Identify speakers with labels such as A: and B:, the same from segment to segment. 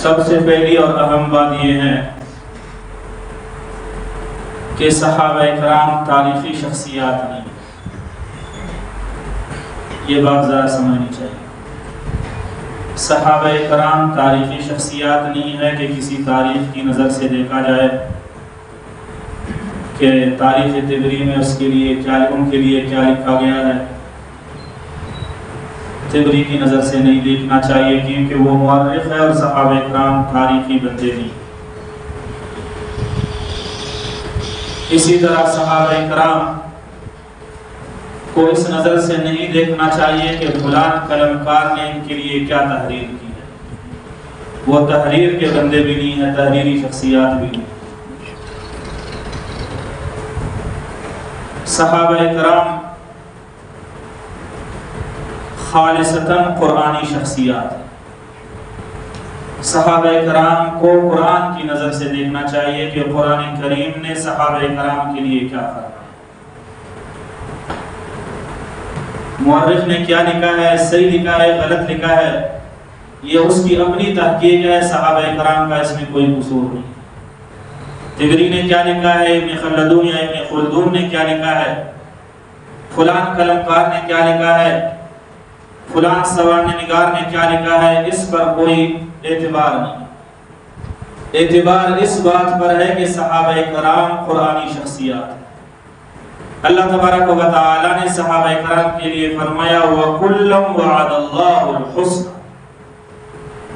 A: سب سے پہلی اور اہم بات یہ ہے کہ صحابہ کرام تاریخی شخصیات نہیں، یہ بات ذرا سمجھنی چاہیے۔ صحابہ کرام تاریخی شخصیات نہیں ہے کہ کسی تاریخ کی نظر سے دیکھا جائے کہ تاریخ طبری میں اس کے لیے ان کے لیے کیا لکھا گیا ہے۔ طبری کی نظر سے نہیں دیکھنا چاہیے کیونکہ وہ مورخ ہے اور صحابہ کرام تاریخی بندے نہیں۔ اسی طرح صحابہ کرام کو اس نظر سے نہیں دیکھنا چاہیے کہ فلاں قلمکار نے ان کے لیے کیا تحریر کی ہے، وہ تحریر کے بندے بھی نہیں ہیں، تحریری شخصیات بھی نہیں۔ صحابہ کرام خالصتاً قرآنی شخصیات ہیں۔ صحابہ کرام کو قرآن کی نظر سے دیکھنا چاہیے کہ قرآن کریم نے صحابہ کرام کے لیے کیا فرمایا، مورخ نے کیا لکھا ہے، صحیح لکھا ہے، غلط لکھا ہے، یہ اس کی اپنی تحقیق ہے، صحابہ کرام کا اس میں کوئی قصور نہیں۔ طبری نے کیا لکھا ہے، ابن خلدون یا ابن خلدون نے کیا لکھا ہے، فلاں قلمکار نے کیا لکھا ہے، فلاں سوانح نگار نے کیا لکھا ہے، اس پر کوئی اعتبار نہیں۔ اعتبار اس بات پر ہے کہ صحابہ کرام قرآنی شخصیات ہیں۔ اللہ تبارک و تعالی نے صحابہ کرام کے لیے فرمایا وَكُلًّا وَعَدَ اللَّهُ الْحُسْنَى،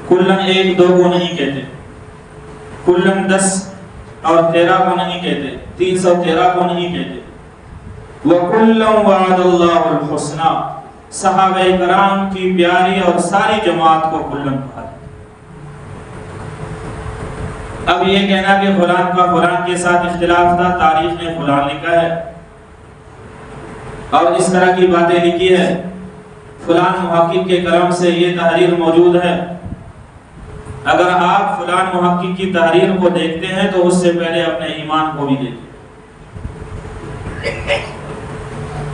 A: کلن ایک دو کو نہیں کہتے، کلن 10 اور 13 کو نہیں کہتے، 313 کو نہیں کہتے، وَكُلًّا وَعَدَ اللَّهُ الْحُسْنَى، صحابہ کرام کی پیاری اور ساری جماعت کو کلن کہا۔ اب یہ کہنا کہ فلاں کا فلاں کے ساتھ اختلاف تھا، تاریخ نے فلاں لکھا ہے اور اس طرح کی باتیں لکھی ہے، فلاں محقق کے کلام سے یہ تحریر موجود ہے، اگر آپ فلاں محقق کی تحریر کو دیکھتے ہیں تو اس سے پہلے اپنے ایمان کو بھی دیکھیں۔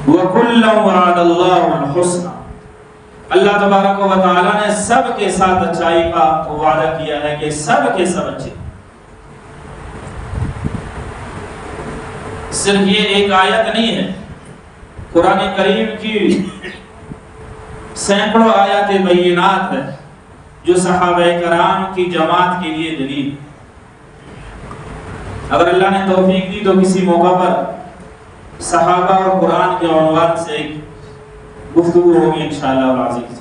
A: وَكُلًّا وَعَدَ اللَّهُ الْحُسْنَى، اللہ تبارک و تعالی نے سب کے ساتھ اچھائی کا وعدہ کیا ہے کہ سب کے سب اچھے۔ صرف یہ ایک آیت نہیں ہے، قرآن کریم کی سینکڑوں آیات بینات ہے جو صحابہ کرام کی جماعت کے لیے دلیل۔ اگر اللہ نے توفیق دی تو کسی موقع پر صحابہ اور قرآن کے عنوان سے گفتگو ہوگی انشاءاللہ العزیز۔